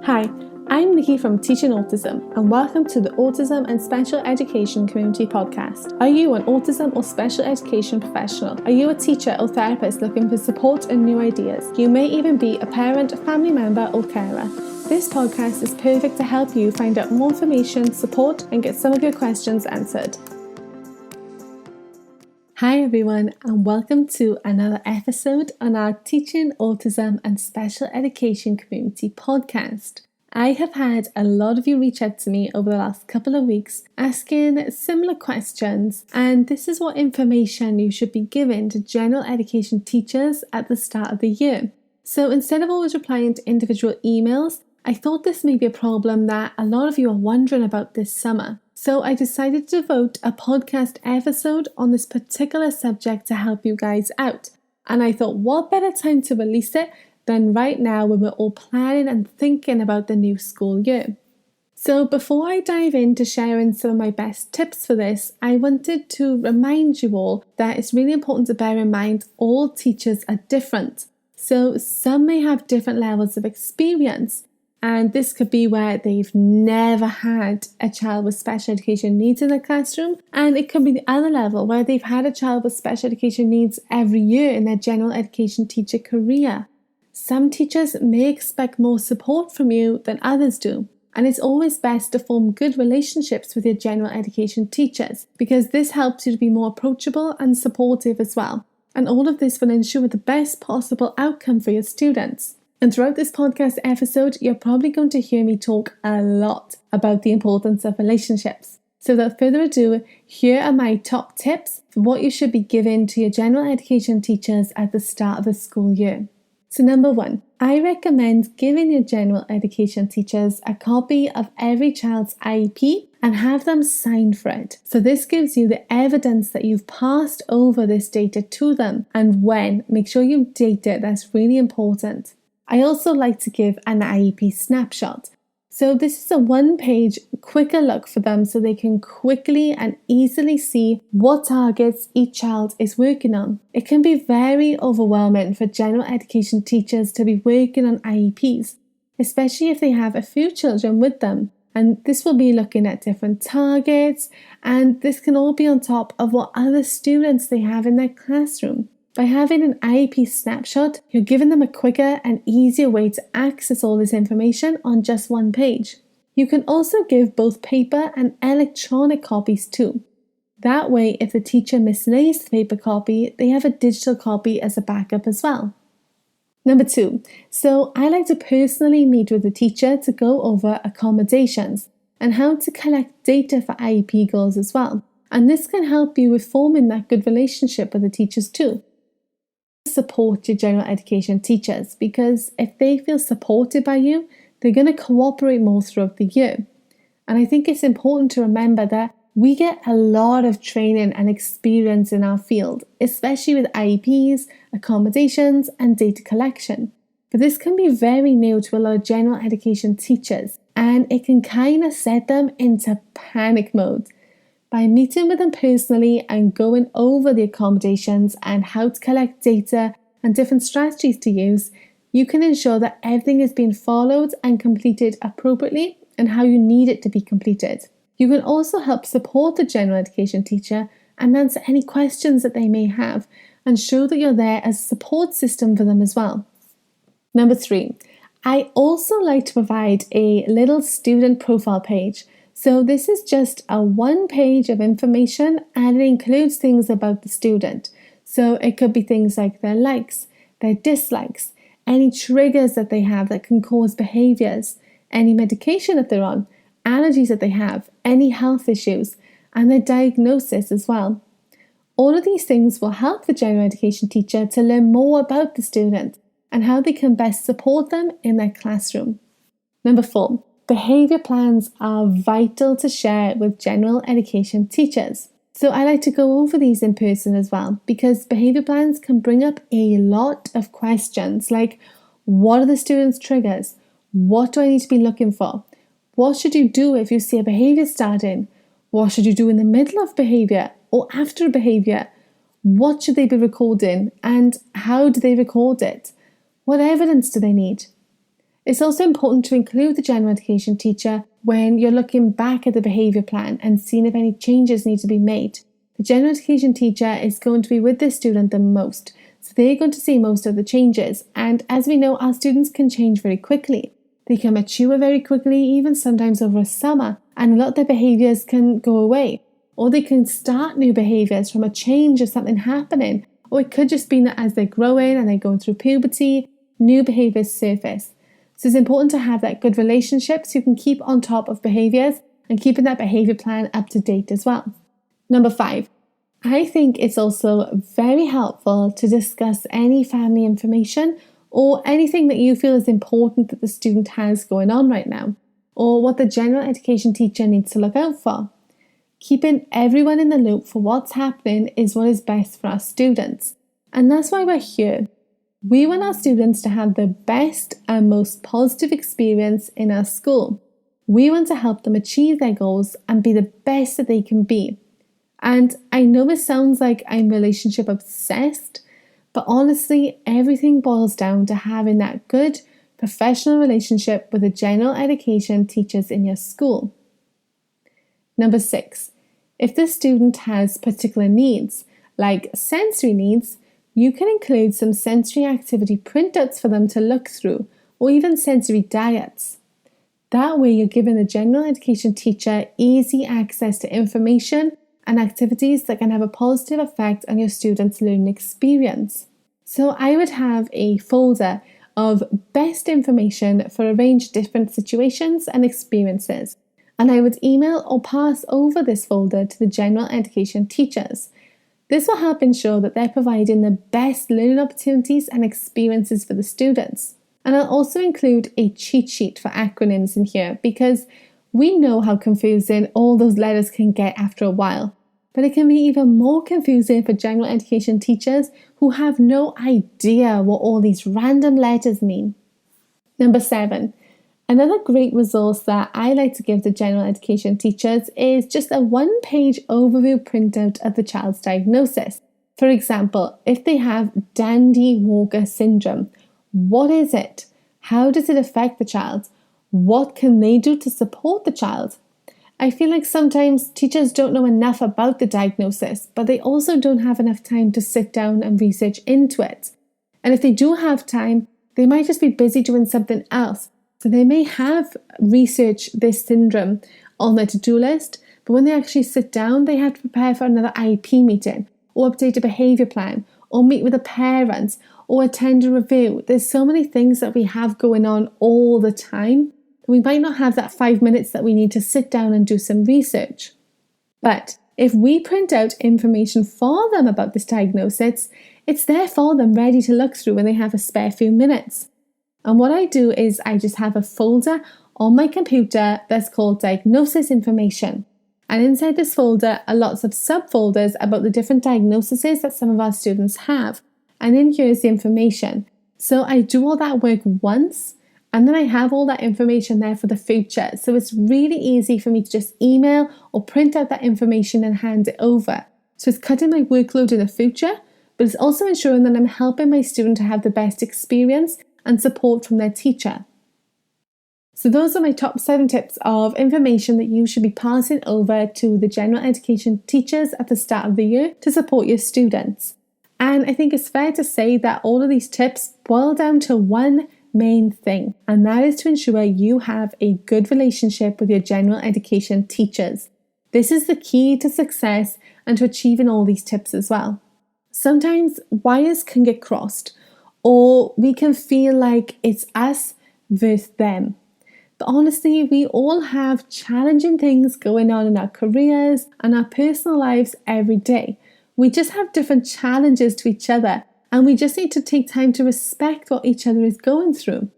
Hi, I'm Nikki from Teaching Autism, and welcome to the Autism and Special Education Community Podcast. Are you an autism or special education professional? Are you a teacher or therapist looking for support and new ideas? You may even be a parent, family member, or carer. This podcast is perfect to help you find out more information, support, and get some of your questions answered. Hi everyone, and welcome to another episode on our Teaching Autism and Special Education Community podcast. I have had a lot of you reach out to me over the last couple of weeks asking similar questions, and this is what information you should be giving to general education teachers at the start of the year. So instead of always replying to individual emails, I thought this may be a problem that a lot of you are wondering about this summer. So I decided to devote a podcast episode on this particular subject to help you guys out. And I thought, what better time to release it than right now when we're all planning and thinking about the new school year. So before I dive into sharing some of my best tips for this, I wanted to remind you all that it's really important to bear in mind all teachers are different. So some may have different levels of experience. And this could be where they've never had a child with special education needs in the classroom. And it could be the other level where they've had a child with special education needs every year in their general education teacher career. Some teachers may expect more support from you than others do. And it's always best to form good relationships with your general education teachers because this helps you to be more approachable and supportive as well. And all of this will ensure the best possible outcome for your students. And throughout this podcast episode, you're probably going to hear me talk a lot about the importance of relationships. So without further ado, here are my top tips for what you should be giving to your general education teachers at the start of the school year. So number 1, I recommend giving your general education teachers a copy of every child's IEP and have them sign for it. So this gives you the evidence that you've passed over this data to them, and when, make sure you date it. That's really important. I also like to give an IEP snapshot. So this is a one-page quicker look for them so they can quickly and easily see what targets each child is working on. It can be very overwhelming for general education teachers to be working on IEPs, especially if they have a few children with them. And this will be looking at different targets, and this can all be on top of what other students they have in their classroom. By having an IEP snapshot, you're giving them a quicker and easier way to access all this information on just one page. You can also give both paper and electronic copies too. That way, if the teacher mislays the paper copy, they have a digital copy as a backup as well. Number 2, so I like to personally meet with the teacher to go over accommodations and how to collect data for IEP goals as well. And this can help you with forming that good relationship with the teachers too. Support your general education teachers because if they feel supported by you, they're going to cooperate more throughout the year. And I think it's important to remember that we get a lot of training and experience in our field, especially with IEPs, accommodations, and data collection. But this can be very new to a lot of general education teachers, and it can kind of set them into panic mode. By meeting with them personally and going over the accommodations and how to collect data and different strategies to use, you can ensure that everything is being followed and completed appropriately and how you need it to be completed. You can also help support the general education teacher and answer any questions that they may have and show that you're there as a support system for them as well. Number 3, I also like to provide a little student profile page. So this is just a one page of information and it includes things about the student. So it could be things like their likes, their dislikes, any triggers that they have that can cause behaviors, any medication that they're on, allergies that they have, any health issues, and their diagnosis as well. All of these things will help the general education teacher to learn more about the student and how they can best support them in their classroom. Number 4. Behaviour plans are vital to share with general education teachers. So I like to go over these in person as well because behaviour plans can bring up a lot of questions like, what are the students' triggers? What do I need to be looking for? What should you do if you see a behaviour starting? What should you do in the middle of behaviour or after behaviour? What should they be recording and how do they record it? What evidence do they need? It's also important to include the general education teacher when you're looking back at the behaviour plan and seeing if any changes need to be made. The general education teacher is going to be with the student the most, so they're going to see most of the changes. And as we know, our students can change very quickly. They can mature very quickly, even sometimes over a summer, and a lot of their behaviours can go away. Or they can start new behaviours from a change of something happening. Or it could just be that as they're growing and they're going through puberty, new behaviours surface. So it's important to have that good relationship so you can keep on top of behaviours and keeping that behaviour plan up to date as well. Number 5, I think it's also very helpful to discuss any family information or anything that you feel is important that the student has going on right now, or what the general education teacher needs to look out for. Keeping everyone in the loop for what's happening is what is best for our students. And that's why we're here. We want our students to have the best and most positive experience in our school. We want to help them achieve their goals and be the best that they can be. And I know it sounds like I'm relationship obsessed, but honestly, everything boils down to having that good professional relationship with the general education teachers in your school. Number 6, if the student has particular needs, like sensory needs, you can include some sensory activity printouts for them to look through, or even sensory diets. That way you're giving the general education teacher easy access to information and activities that can have a positive effect on your students' learning experience. So I would have a folder of best information for a range of different situations and experiences, and I would email or pass over this folder to the general education teachers. This will help ensure that they're providing the best learning opportunities and experiences for the students. And I'll also include a cheat sheet for acronyms in here because we know how confusing all those letters can get after a while. But it can be even more confusing for general education teachers who have no idea what all these random letters mean. Number 7. Another great resource that I like to give to general education teachers is just a one-page overview printout of the child's diagnosis. For example, if they have Dandy-Walker syndrome, what is it? How does it affect the child? What can they do to support the child? I feel like sometimes teachers don't know enough about the diagnosis, but they also don't have enough time to sit down and research into it. And if they do have time, they might just be busy doing something else. So they may have researched this syndrome on their to-do list, but when they actually sit down, they have to prepare for another IEP meeting, or update a behaviour plan, or meet with a parent, or attend a review. There's so many things that we have going on all the time. We might not have that 5 minutes that we need to sit down and do some research. But if we print out information for them about this diagnosis, it's there for them ready to look through when they have a spare few minutes. And what I do is I just have a folder on my computer that's called diagnosis information. And inside this folder are lots of subfolders about the different diagnoses that some of our students have. And in here is the information. So I do all that work once, and then I have all that information there for the future. So it's really easy for me to just email or print out that information and hand it over. So it's cutting my workload in the future, but it's also ensuring that I'm helping my student to have the best experience and support from their teacher. So those are my top 7 tips of information that you should be passing over to the general education teachers at the start of the year to support your students. And I think it's fair to say that all of these tips boil down to one main thing, and that is to ensure you have a good relationship with your general education teachers. This is the key to success and to achieving all these tips as well. Sometimes wires can get crossed, or we can feel like it's us versus them. But honestly, we all have challenging things going on in our careers and our personal lives every day. We just have different challenges to each other, and we just need to take time to respect what each other is going through.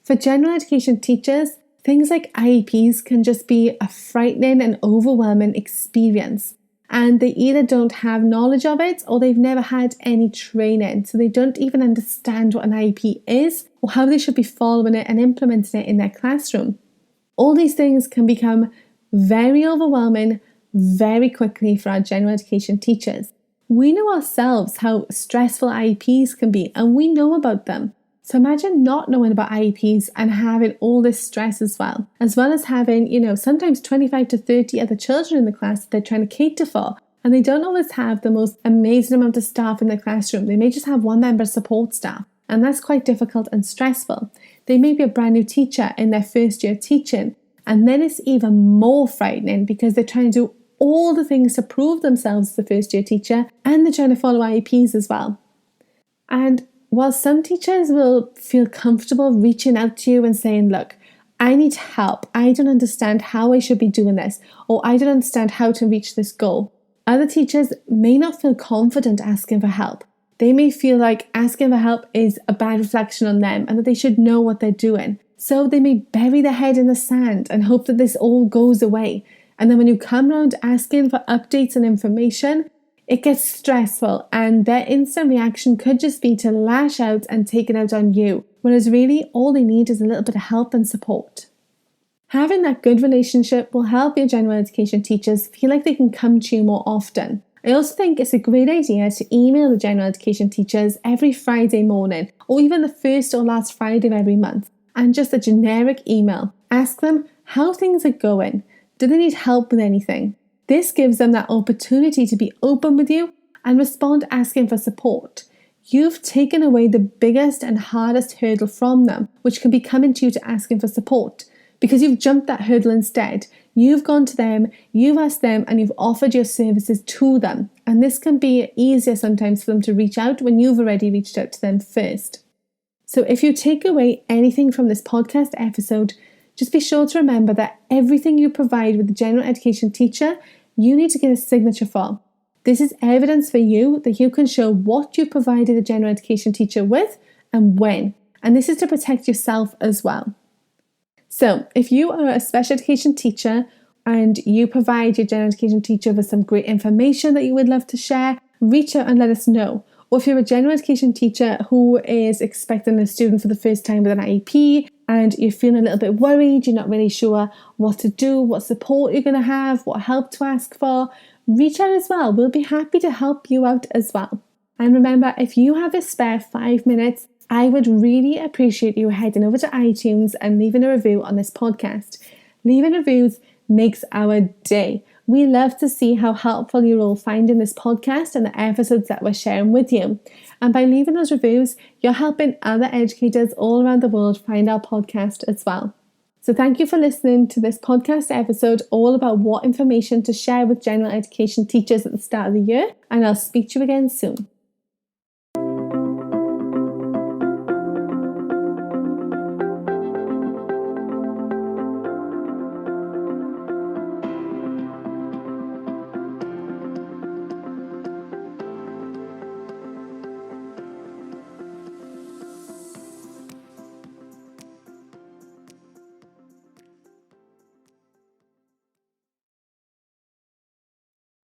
For general education teachers, things like IEPs can just be a frightening and overwhelming experience. And they either don't have knowledge of it or they've never had any training. So they don't even understand what an IEP is or how they should be following it and implementing it in their classroom. All these things can become very overwhelming very quickly for our general education teachers. We know ourselves how stressful IEPs can be, and we know about them. So imagine not knowing about IEPs and having all this stress as well as having, sometimes 25 to 30 other children in the class that they're trying to cater for. And they don't always have the most amazing amount of staff in the classroom. They may just have one member support staff, and that's quite difficult and stressful. They may be a brand new teacher in their first year teaching, and then it's even more frightening because they're trying to do all the things to prove themselves as a first year teacher, and they're trying to follow IEPs as well. And while some teachers will feel comfortable reaching out to you and saying, look, I need help. I don't understand how I should be doing this, or I don't understand how to reach this goal. Other teachers may not feel confident asking for help. They may feel like asking for help is a bad reflection on them and that they should know what they're doing. So they may bury their head in the sand and hope that this all goes away. And then when you come around asking for updates and information, it gets stressful, and their instant reaction could just be to lash out and take it out on you, whereas really all they need is a little bit of help and support. Having that good relationship will help your general education teachers feel like they can come to you more often. I also think it's a great idea to email the general education teachers every Friday morning, or even the first or last Friday of every month, and just a generic email. Ask them how things are going. Do they need help with anything? This gives them that opportunity to be open with you and respond asking for support. You've taken away the biggest and hardest hurdle from them, which can be coming to you to asking for support. Because you've jumped that hurdle instead. You've gone to them, you've asked them, and you've offered your services to them. And this can be easier sometimes for them to reach out when you've already reached out to them first. So if you take away anything from this podcast episode, just be sure to remember that everything you provide with the general education teacher, you need to get a signature for. This is evidence for you that you can show what you provided the general education teacher with and when. And this is to protect yourself as well. So if you are a special education teacher and you provide your general education teacher with some great information that you would love to share, reach out and let us know. Or if you're a general education teacher who is expecting a student for the first time with an IEP and you're feeling a little bit worried, you're not really sure what to do, what support you're going to have, what help to ask for, reach out as well. We'll be happy to help you out as well. And remember, if you have a spare 5 minutes, I would really appreciate you heading over to iTunes and leaving a review on this podcast. Leaving reviews makes our day. We love to see how helpful you're all finding this podcast and the episodes that we're sharing with you. And by leaving those reviews, you're helping other educators all around the world find our podcast as well. So thank you for listening to this podcast episode all about what information to share with general education teachers at the start of the year. And I'll speak to you again soon.